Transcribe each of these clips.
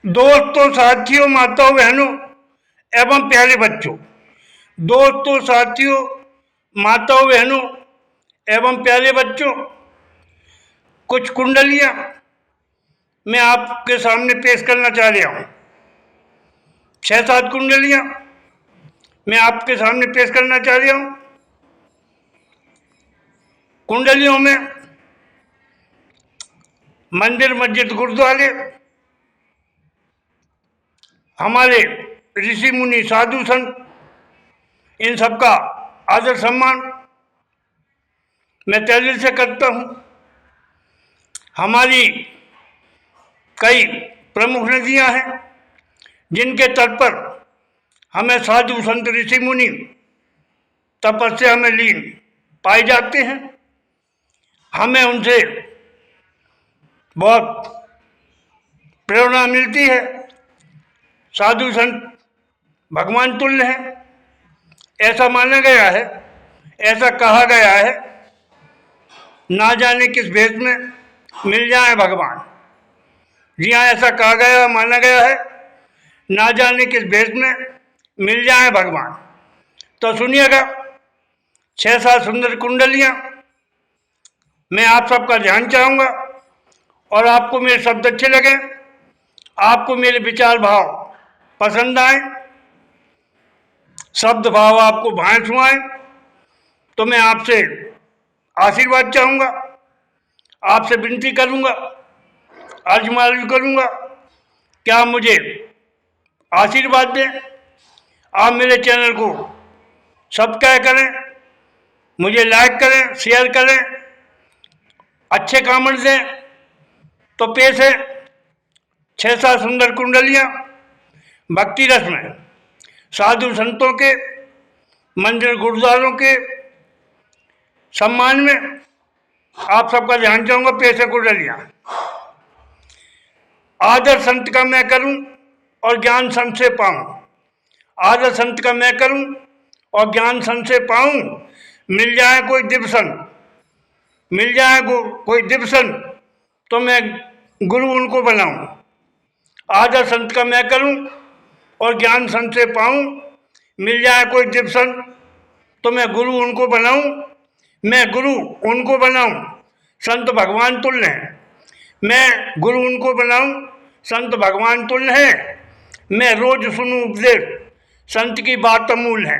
दोस्तों, साथियों, माताओं, बहनों एवं प्यारे बच्चों। दोस्तों, साथियों, माताओं, बहनों एवं प्यारे बच्चों, कुछ कुंडलियां मैं आपके सामने पेश करना चाह रहा हूं। 6-7 कुंडलियां मैं आपके सामने पेश करना चाह रहा हूं। कुंडलियों में मंदिर, मस्जिद, गुरुद्वारे, हमारे ऋषि मुनि, साधु संत, इन सबका आदर सम्मान मैं तहे दिल से करता हूं। हमारी कई प्रमुख नदियां हैं जिनके तट पर हमें साधु संत, ऋषि मुनि तपस्या में लीन पाए जाते हैं। हमें उनसे बहुत प्रेरणा मिलती है। साधु संत भगवान तुल्य हैं, ऐसा माना गया है, ऐसा कहा गया है। ना जाने किस भेष में मिल जाए भगवान। जी हाँ, ऐसा कहा गया, माना गया है, ना जाने किस भेष में मिल जाए भगवान। तो सुनिएगा, 6-7 सुंदर कुंडलियां मैं आप सबका ध्यान चाहूंगा और आपको मेरे शब्द अच्छे लगे, आपको मेरे विचार भाव पसंद आए, शब्द भाव आपको भाए छुआए, तो मैं आपसे आशीर्वाद चाहूंगा, आपसे विनती करूंगा, अर्ज करूंगा कि आप मुझे आशीर्वाद दें। आप मेरे चैनल को सब्सक्राइब करें, मुझे लाइक करें, शेयर करें, अच्छे कमेंट दें। तो पेश है 6-7 सुंदर कुंडलियां भक्ति रस में, साधु संतों के, मंदिर गुरुद्वारों के सम्मान में आप सबका ध्यान चाहूंगा। पेश है कुंडलियां। आदर संत का मैं करूं और ज्ञान संत से पाऊं। आदर संत का मैं करूं और ज्ञान संत से पाऊं। मिल जाए कोई दिव्य संत, मिल जाए कोई दिव्य संत, तो मैं गुरु उनको बनाऊं। आदर संत का मैं करूं और ज्ञान संत से पाऊं। मिल जाए कोई दिव्य संत, तो मैं गुरु उनको बनाऊं। मैं गुरु उनको बनाऊं, संत भगवान तुल्य हैं। मैं गुरु उनको बनाऊं, संत भगवान तुल्य हैं। मैं रोज सुनूं उपदेश, संत की बात अमूल है।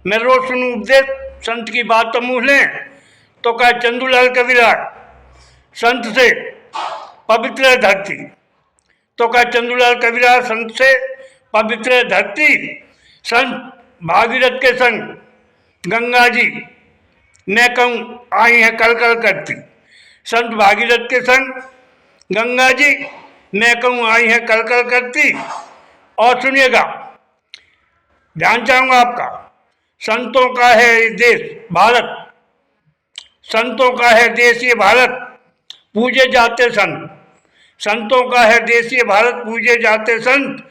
मैं रोज सुनूं उपदेश, संत की बात अमूल है। तो कहा चंदूलाल कबीराज, संत से पवित्र है धरती। तो कहा चंदूलाल कबीराज, संत से पवित्र है धरती। संत भागीरथ के संग गंगा जी मैं कहूँ आई है कल कल करती। संत भागीरथ के संग गंगा जी मैं कहूँ आई है कल कल करती। और सुनिएगा, ध्यान चाहूंगा आपका, संतों का है ये देश भारत, संतों का है देश ये भारत, पूजे जाते संत। संतों का है देश ये भारत, पूजे जाते संत।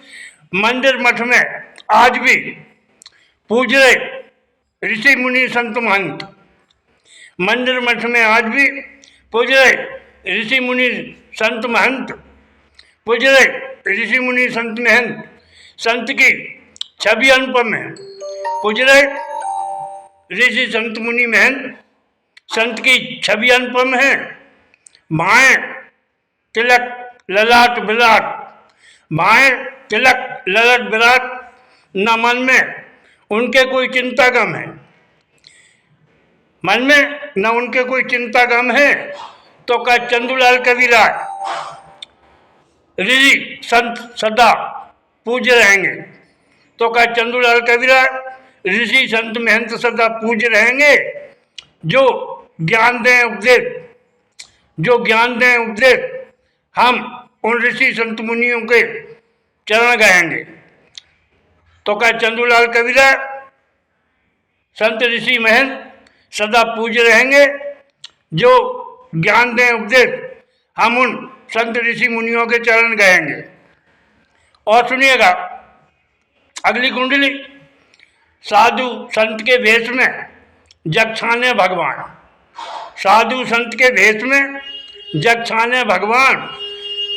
मंदिर मठ में आज भी पूज रहे ऋषि मुनि संत महंत। मंदिर मठ में आज भी पूज रहे ऋषि मुनि संत महंत, पूज रहे ऋषि मुनि संत महंत। संत की छवि अनुपम है, पूज रहे ऋषि संत मुनि महंत। संत की छवि अनुपम है। भाए तिलक ललाट विराट, भाए तिलक ललाट विराट। न मन में उनके कोई चिंता गम है, मन में न उनके कोई चिंता गम है। तो कहा चंदूलाल कबीराज, ऋषि संत सदा पूज रहेंगे। तो कहा चंदूलाल कबीराज, ऋषि संत महंत सदा पूज रहेंगे। जो ज्ञान दें उपदेश, जो ज्ञान दें उपदेश, हम उन ऋषि संत मुनियों के चरण गाएंगे। तो कहा चंदूलाल कबीराज, संत ऋषि महंत सदा पूज रहेंगे। जो ज्ञान दें उपदेश, हम उन संत ऋषि मुनियों के चरण गाएंगे। और सुनिएगा अगली कुंडली, साधु संत के भेष में जग छाने भगवान। साधु संत के भेष में जग छाने भगवान,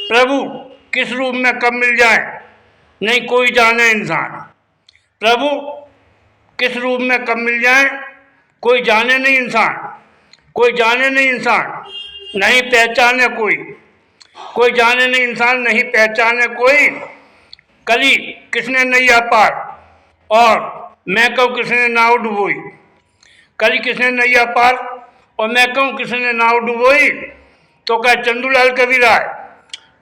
प्रभु किस रूप में कब मिल जाए नहीं कोई जाने इंसान। प्रभु किस रूप में कब मिल जाए कोई जाने नहीं इंसान, कोई जाने नहीं इंसान, नहीं पहचाने कोई, कोई जाने नहीं इंसान, नहीं पहचाने कोई। कली किसने नैया पार और मैं कहूँ किसने नाव डुबोई। कली किसने नैया पार और मैं कहूँ किसने नाव डुबोई। तो कह चंदूलाल कबीराय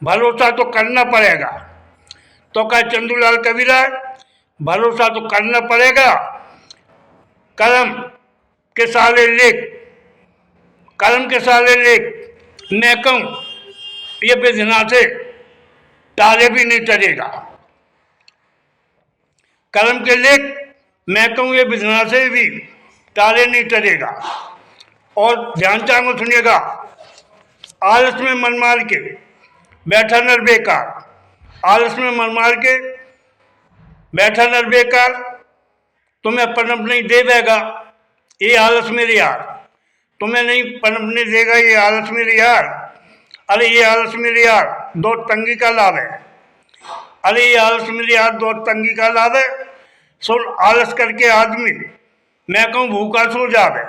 भरोसा तो करना पड़ेगा। तो कह चंदूलाल कबीराय भरोसा तो करना पड़ेगा। कलम के साले लेख, कलम के साले लेख मैं कहूँ ये विधना से तारे भी नहीं टरेगा। कलम के लेख मैं कहूँ ये विधना से भी तारे नहीं टरेगा। और ध्यान चांगो सुनिएगा, आलस में मन मार के बैठा नर बेकार, आलस में मन मार के बैठा नर बेकार, तुम्हें पनप नहीं दे देगा ये आलस मेरे यार, तुम्हें नहीं पनपने देगा ये आलस मेरे यार। अरे ये आलस मेरे यार दो तंगी का लाभ है, अरे ये आलस मेरे यार दो तंगी का लाभ है। सुन आलस करके आदमी मैं कहूँ भूखा सो जावे,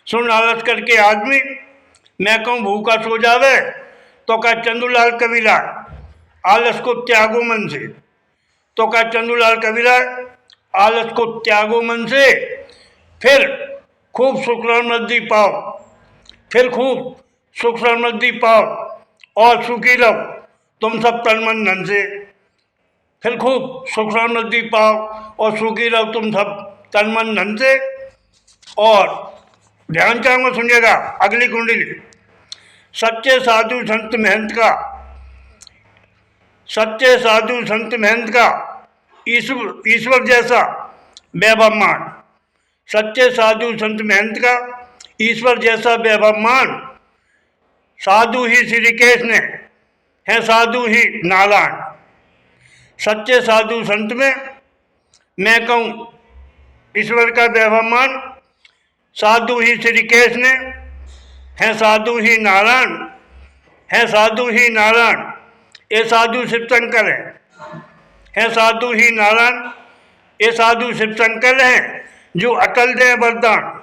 सुन आलस करके आदमी मैं कहूँ भूखा सो जावे। तो कहा चंदूलाल कबीराय आलस को त्यागो मन से। तो कहा चंदूलाल कबीराय आलस को त्यागो मन से, फिर खूब सुख समृद्धि पाओ, फिर खूब सुख समृद्धि पाओ और सुखी रहो तुम सब तन मन धन से। फिर खूब सुख समृद्धि पाओ और सुखी रहो तुम सब तन मन धन से। और ध्यान चाहूँगा सुनिएगा अगली कुंडली, सच्चे साधु संत महंत का, सच्चे साधु संत महंत का ईश्वर जैसा वैभवमान, सच्चे साधु संत महंत का ईश्वर जैसा वैभवमान। साधु ही श्री कृष्ण है, साधु ही नारायण। सच्चे साधु संत में मैं कहूँ ईश्वर का वैभवमान, साधु ही श्री कृष्ण है, साधु ही नारायण है, साधु ही नारायण। ये साधु शिव शंकर है साधु ही नारायण, ये साधु शिव शंकर हैं जो अटल दें वरदान,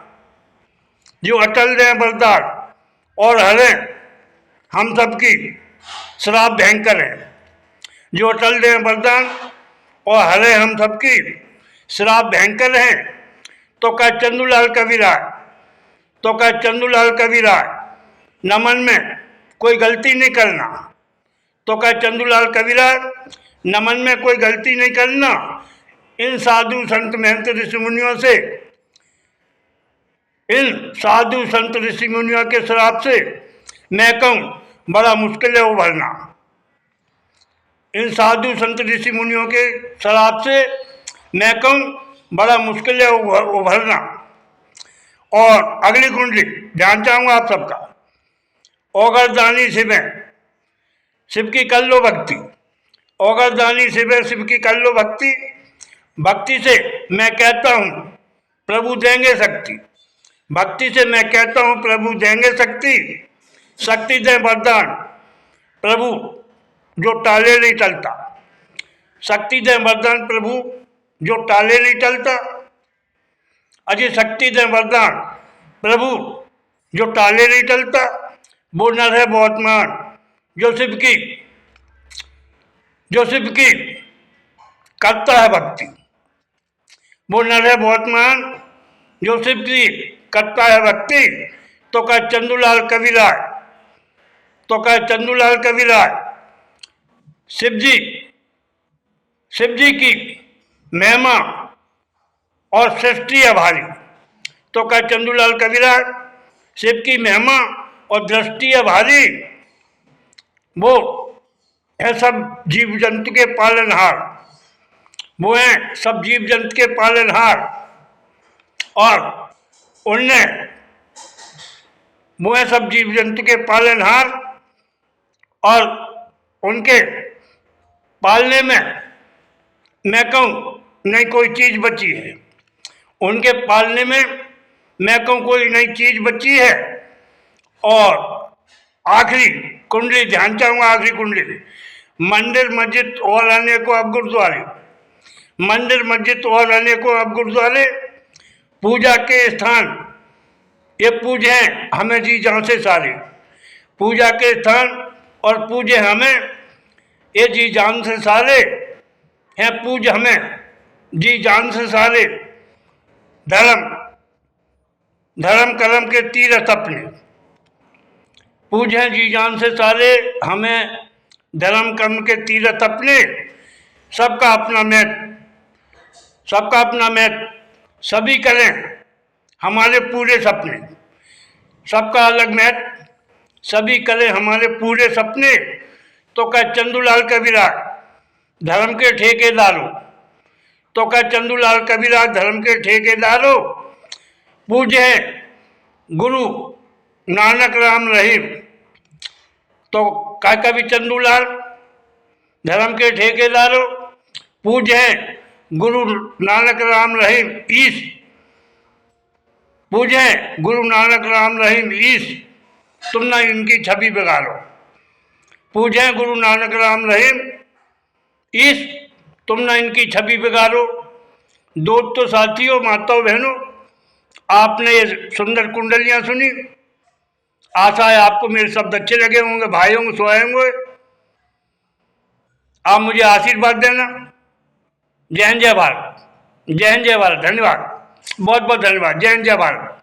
जो अटल दें वरदान और हरे हम सबकी श्राप भयंकर है, जो अटल दें वरदान और हरे हम सबकी श्राप भयंकर हैं। तो कह चंदूलाल कबीराय, तो कह चंदूलाल कबीराय नमन में कोई गलती नहीं करना। तो कह चंदूलाल कबीराय नमन में कोई गलती नहीं करना। इन साधु संत महंत ऋषि मुनियों से, इन साधु संत ऋषि मुनियों के श्राप से मैं कहूँ बड़ा मुश्किल है उभरना। इन साधु संत ऋषि मुनियों के श्राप से मैं कहूँ बड़ा मुश्किल है उभरना। और अगली कुंडली ध्यान चाहूँगा आप सबका, ओगरदानी शिव है, शिव की कर लो भक्ति, ओगरदानी शिव है, शिव की कर लो भक्ति। भक्ति से मैं कहता हूँ प्रभु देंगे शक्ति, भक्ति से मैं कहता हूँ प्रभु देंगे शक्ति। शक्ति दें वरदान प्रभु जो टाले नहीं टलता, शक्ति दें वरदान प्रभु जो टाले नहीं टलता। अजय शक्ति दें वरदान प्रभु जो टाले नहीं टलता। वो नर है बहुत मान जो शिव की करता है भक्ति, वो नर है बहुत मान जो शिव की करता है भक्ति। तो कह चंदूलाल कबीराय, तो कह चंदूलाल कबीराय शिव जी की महिमा और सृष्टि है भारी। तो कह चंदूलाल कबीराय शिव की महिमा और दृष्टि है भारी। वो है सब जीव जंतु के पालनहार, वो हैं सब जीव जंतु के पालनहार। और उनने वो हैं सब जीव जंतु के पालनहार और उनके पालने में मैं कहूँ नहीं कोई चीज़ बची है, उनके पालने में मैं कहूँ कोई नई चीज़ बची है। और आखिरी कुंडली ध्यान चाहूँगा, आखिरी कुंडली मंदिर मस्जिद और अनेकों अब गुरुद्वारे, मंदिर मस्जिद और अनेकों अब गुरुद्वारे, पूजा के स्थान ये पूजे हैं हमें जी जान से सारे, पूजा के स्थान और पूजे हमें ये जी जान से सारे हैं, पूज हमें जी जान से सारे, धर्म धर्म कर्म के तीरथ अपने, पूजें जी जान से सारे हमें धर्म कर्म के तीरथ अपने, सबका अपना महत्व, सबका अपना महत्व, सभी करें हमारे पूरे सपने, सबका अलग महत्व, सभी करें हमारे पूरे सपने। तो कह चंदूलाल कबीराज धर्म के ठेकेदारों, तो कह चंदूलाल कबीराज धर्म के ठेकेदारों, पूजे गुरु नानक राम रहीम। तो कह कवि चंदूलाल धर्म के ठेकेदारों, पूजे गुरु नानक राम रहीम ईश, पूजे गुरु नानक राम रहीम ईश, तुम ना इनकी छवि बिगाड़ो, पूजे गुरु नानक राम रहीम ईश, तुम ना इनकी छवि बिगाड़ो। दोस्तों, साथियों, माताओं, बहनों, आपने ये सुंदर कुंडलियां सुनी, आशा है आपको मेरे शब्द अच्छे लगे होंगे, भाई होंगे, सोए होंगे। आप मुझे आशीर्वाद देना। जय हिंद, जय भारत, जय हिंद, जय भारत। धन्यवाद, बहुत बहुत धन्यवाद। जय हिंद, जय भारत।